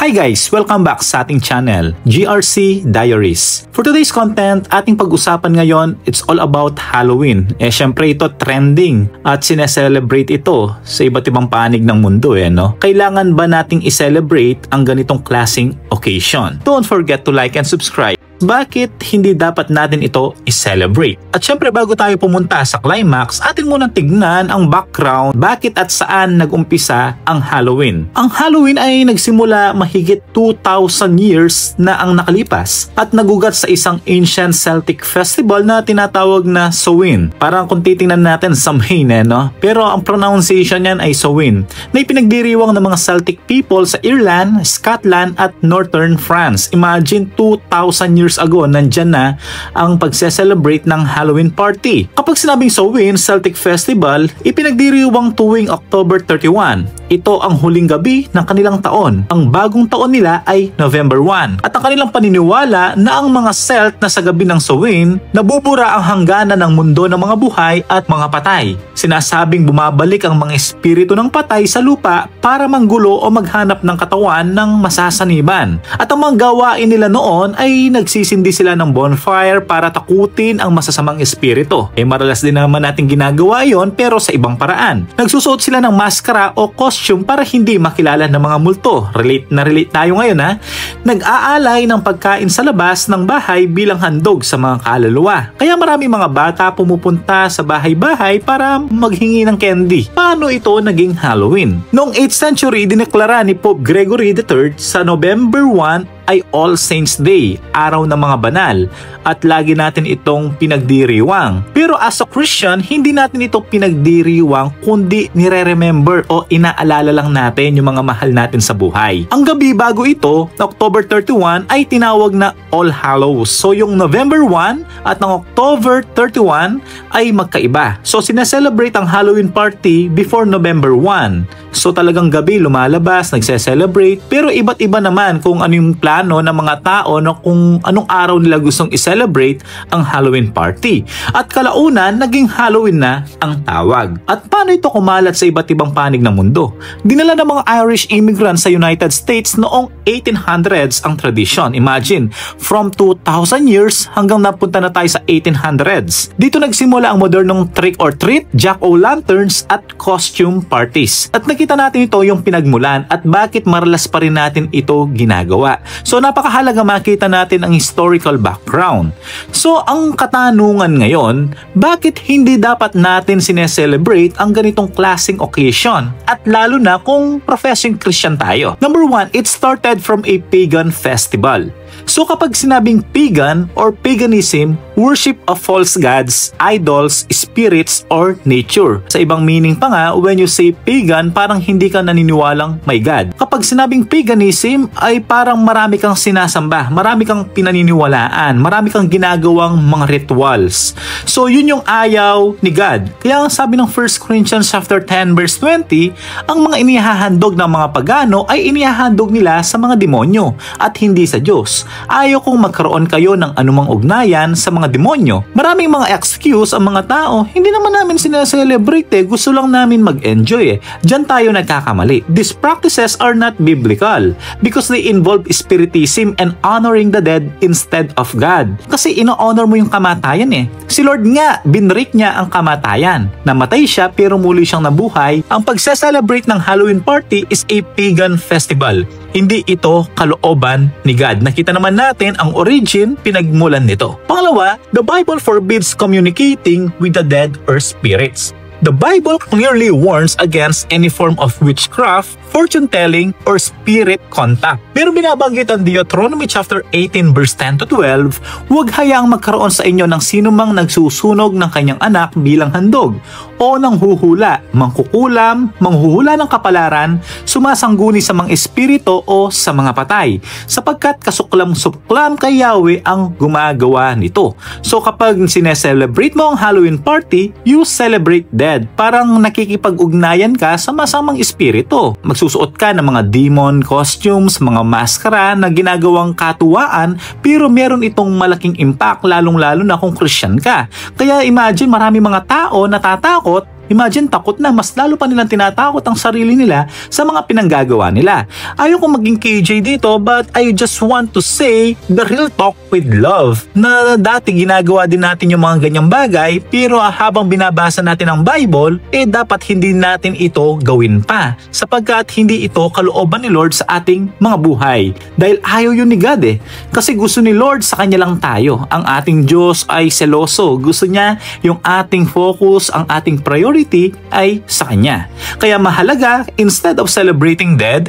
Hi guys! Welcome back sa ating channel, GRC Diaries. For today's content, ating pag-usapan ngayon, it's all about Halloween. Syempre ito trending at sineselebrate ito sa iba't ibang panig ng mundo no? Kailangan ba nating i-celebrate ang ganitong klaseng occasion? Don't forget to like and subscribe. Bakit hindi dapat natin ito i-celebrate? At syempre bago tayo pumunta sa climax, atin munang tignan ang background bakit at saan nag-umpisa ang Halloween. Ang Halloween ay nagsimula mahigit 2,000 years na ang nakalipas at nagugat sa isang ancient Celtic festival na tinatawag na Samhain. Parang kung titingnan natin Samhain no? Pero ang pronunciation niyan ay Samhain na ipinagdiriwang ng mga Celtic people sa Ireland, Scotland at Northern France. Imagine 2,000 years ago, nandyan na ang pagse-celebrate ng Halloween party. Kapag sinabing Samhain Celtic Festival, ipinagdiriwang tuwing October 31. Ito ang huling gabi ng kanilang taon. Ang bagong taon nila ay November 1. At ang kanilang paniniwala na ang mga Celt na sa gabi ng Samhain, nabubura ang hangganan ng mundo ng mga buhay at mga patay. Sinasabing bumabalik ang mga espiritu ng patay sa lupa para manggulo o maghanap ng katawan ng masasaniban. At ang mga gawain nila noon ay nagsisindi sila ng bonfire para takutin ang masasamang espiritu. Maralas din naman natin ginagawa yon pero sa ibang paraan. Nagsusuot sila ng maskara o costume para hindi makilala ng mga multo. Relate tayo ngayon Nag-aalay ng pagkain sa labas ng bahay bilang handog sa mga kaluluwa. Kaya marami mga bata pumupunta sa bahay-bahay para maghingi ng candy. Paano ito naging Halloween? Noong 8th century, dineklara ni Pope Gregory III sa November 1 ay All Saints Day, araw ng mga banal, at lagi natin itong pinagdiriwang. Pero as a Christian, hindi natin ito pinagdiriwang kundi nire-remember o inaalala lang natin yung mga mahal natin sa buhay. Ang gabi bago ito, October 31, ay tinawag na All Hallows. So yung November 1 at ng October 31 ay magkaiba. So sineselebrate ang Halloween party before November 1. So talagang gabi lumalabas, nagse-celebrate, pero iba't iba naman kung ano yung plano ng mga tao kung anong araw nila gustong i-celebrate ang Halloween party. At kalaunan, naging Halloween na ang tawag. At paano ito kumalat sa iba't ibang panig ng mundo? Dinala ng mga Irish immigrants sa United States noong 1800s ang tradisyon. Imagine, from 2,000 years hanggang napunta na tayo sa 1800s. Dito nagsimula ang modernong trick or treat, jack-o'-lanterns at costume parties. At nakita natin ito yung pinagmulan at bakit maralas pa rin natin ito ginagawa. So napakahalaga makita natin ang historical background. So ang katanungan ngayon, bakit hindi dapat natin sineselebrate ang ganitong klaseng occasion? At lalo na kung professing Christian tayo. Number 1, it started from a pagan festival. So kapag sinabing pagan or paganism, worship of false gods, idols, spirits, or nature. Sa ibang meaning pa nga, when you say pagan, parang hindi ka naniniwalang may God. Kapag sinabing paganism, ay parang marami kang sinasamba, marami kang pinaniniwalaan, marami kang ginagawang mga rituals. So yun yung ayaw ni God. Kaya ang sabi ng 1 Corinthians chapter 10 verse 20, ang mga inihahandog ng mga pagano ay inihahandog nila sa mga demonyo at hindi sa Diyos. Ayaw kong magkaroon kayo ng anumang ugnayan sa mga demonyo. Maraming mga excuse ang mga tao, hindi naman namin sineselebrate gusto lang namin mag-enjoy Diyan tayo nagkakamali. These practices are not biblical because they involve spiritism and honoring the dead instead of God. Kasi ino-honor mo yung kamatayan Si Lord nga, binrik niya ang kamatayan. Namatay siya pero muli siyang nabuhay. Ang pagse-celebrate ng Halloween party is a pagan festival. Hindi ito kalooban ni God. Nakita naman natin ang origin, pinagmulan nito. Pangalawa, the Bible forbids communicating with the dead or spirits. The Bible clearly warns against any form of witchcraft, fortune-telling, or spirit contact. Pero binabanggit ang Deuteronomy chapter 18 verse 10 to 12, huwag hayaang magkaroon sa inyo ng sinumang nagsusunog ng kanyang anak bilang handog, o nang huhula, mangkukulam, manghuhula ng kapalaran, sumasangguni sa mga espiritu o sa mga patay, sapagkat kasuklam-suklam kay Yahweh ang gumagawa nito. So kapag sineselebrate mo ang Halloween party, you celebrate dead. Parang nakikipag-ugnayan ka sa masamang espiritu. Magsusuot ka ng mga demon costumes, mga maskara na ginagawang katuwaan, pero meron itong malaking impact lalong-lalo na kung Christian ka. Kaya imagine marami mga tao natatakot Imagine, takot na, mas lalo pa nilang tinatakot ang sarili nila sa mga pinanggagawa nila. Ayaw kong maging KJ dito, but I just want to say the real talk with love, na dati ginagawa din natin yung mga ganyang bagay, pero habang binabasa natin ang Bible, dapat hindi natin ito gawin pa, sapagkat hindi ito kalooban ni Lord sa ating mga buhay. Dahil ayaw yun ni God kasi gusto ni Lord sa Kanya lang tayo. Ang ating Diyos ay seloso. Gusto niya yung ating focus, ang ating priority ay sa Kanya. Kaya mahalaga, instead of celebrating death,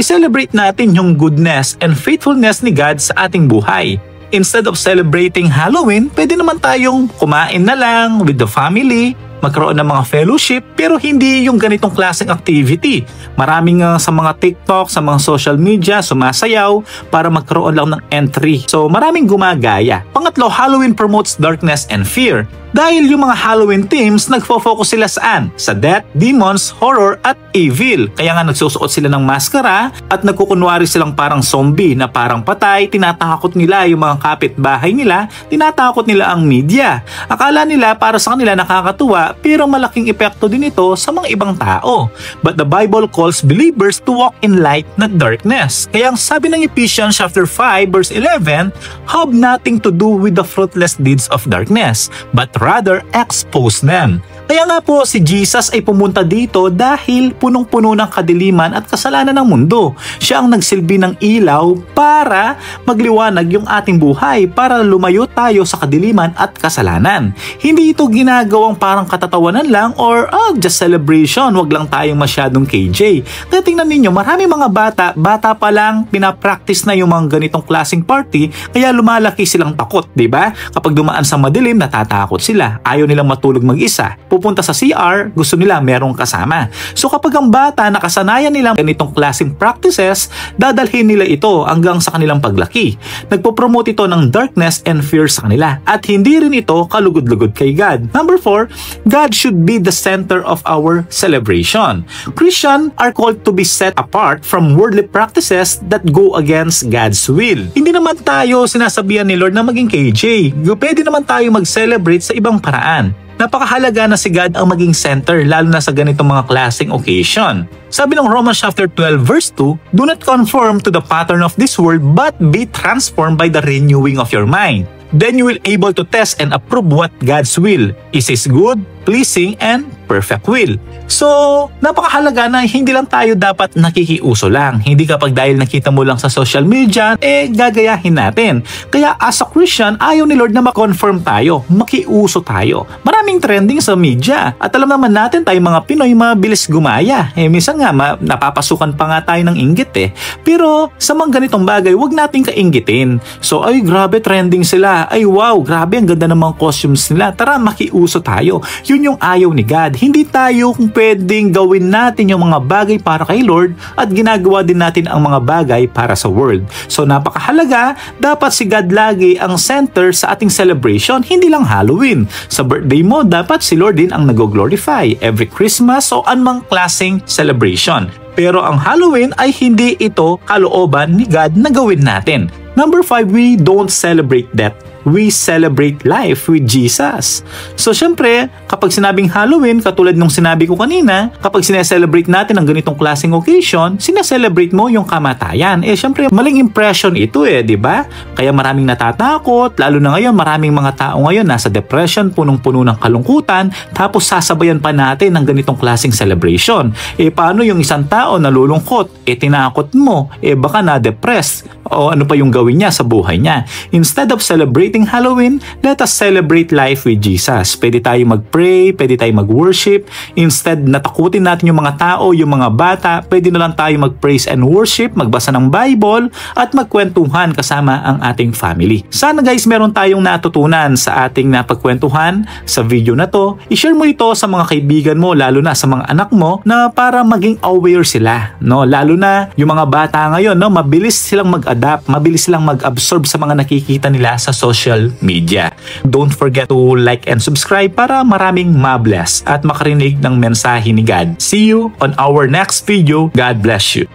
i-celebrate natin yung goodness and faithfulness ni God sa ating buhay. Instead of celebrating Halloween, pwede naman tayong kumain na lang with the family, magkaroon ng mga fellowship, pero hindi yung ganitong klaseng activity. Maraming sa mga TikTok, sa mga social media, sumasayaw para magkaroon lang ng entry. So maraming gumagaya. Pangatlo, Halloween promotes darkness and fear. Dahil yung mga Halloween themes, nagfo-focus sila saan? Sa death, demons, horror, at evil. Kaya nga nagsusuot sila ng maskara at nagkukunwari silang parang zombie na parang patay, tinatakot nila yung mga kapitbahay nila, tinatakot nila ang media. Akala nila para sa kanila nakakatuwa, pero malaking epekto din ito sa mga ibang tao. But the Bible calls believers to walk in light, not darkness. Kaya ang sabi ng Ephesians chapter 5 verse 11, have nothing to do with the fruitless deeds of darkness, but rather expose them. Kaya nga po si Jesus ay pumunta dito dahil punong-puno ng kadiliman at kasalanan ng mundo. Siya ang nagsilbi ng ilaw para magliwanag yung ating buhay, para lumayo tayo sa kadiliman at kasalanan. Hindi ito ginagawang parang katatawanan lang or just celebration, wag lang tayong masyadong KJ. Kaya tingnan ninyo, marami mga bata pa lang pinapractice na yung mga ganitong klaseng party, kaya lumalaki silang takot, di ba? Kapag dumaan sa madilim, natatakot sila. Ayaw nilang matulog mag-isa. Pupunta sa CR, gusto nila merong kasama. So kapag ang bata nakasanayan nilang ganitong klaseng practices, dadalhin nila ito hanggang sa kanilang paglaki. Nagpo-promote ito ng darkness and fear sa kanila. At hindi rin ito kalugod-lugod kay God. Number 4, God should be the center of our celebration. Christians are called to be set apart from worldly practices that go against God's will. Hindi naman tayo sinasabihan ni Lord na maging KJ. Pwede naman tayo mag-celebrate sa ibang paraan. Napakahalaga na si God ang maging center, lalo na sa ganitong mga klaseng occasion. Sabi ng Romans chapter 12 verse 2, do not conform to the pattern of this world, but be transformed by the renewing of your mind. Then you will able to test and approve what God's will is, His good, pleasing, and perfect will. So, napakahalaga na hindi lang tayo dapat nakikiuso lang. Hindi kapag dahil nakita mo lang sa social media, gagayahin natin. Kaya as a Christian, ayaw ni Lord na makonform tayo, makiuso tayo. Maraming trending sa media. At alam naman natin tayo mga Pinoy, mabilis gumaya. Minsan nga, napapasukan pa nga tayo ng inggit Pero sa mga ganitong bagay, wag nating kainggitin. So, ay grabe, trending sila. Ay wow, grabe, ang ganda ng mga costumes nila. Tara, makiuso tayo. Yun yung ayaw ni God. Hindi tayo kung pwedeng gawin natin yung mga bagay para kay Lord at ginagawa din natin ang mga bagay para sa world. So napakahalaga, dapat si God lagi ang center sa ating celebration, hindi lang Halloween. Sa birthday mo, dapat si Lord din ang nag-glorify every Christmas o anumang klaseng celebration. Pero ang Halloween ay hindi ito kalooban ni God na gawin natin. Number 5, we don't celebrate death. We celebrate life with Jesus. So syempre, kapag sinabing Halloween, katulad nung sinabi ko kanina, kapag sineselebrate natin ang ganitong klaseng occasion, sineselebrate mo yung kamatayan. Syempre, maling impression ito di ba? Kaya maraming natatakot, lalo na ngayon, maraming mga tao ngayon nasa depression, punong-puno ng kalungkutan, tapos sasabayan pa natin ng ganitong klaseng celebration. Paano yung isang tao nalulungkot? Tinakot mo, baka na-depressed, o ano pa yung gawin niya sa buhay niya. Instead of celebrating Halloween, let us celebrate life with Jesus. Pwede tayo mag-pray, pwede tayo mag-worship. Instead, natakutin natin yung mga tao, yung mga bata, pwede na lang tayo mag-praise and worship, magbasa ng Bible, at magkwentuhan kasama ang ating family. Sana guys, meron tayong natutunan sa ating napagkwentuhan sa video na to. I-share mo ito sa mga kaibigan mo, lalo na sa mga anak mo, na para maging aware sila. Lalo na yung mga bata ngayon, mabilis silang mag-adapt, mabilis silang mag-absorb sa mga nakikita nila sa social media. Don't forget to like and subscribe para maraming mabless at makarinig ng mensahe ni God. See you on our next video. God bless you.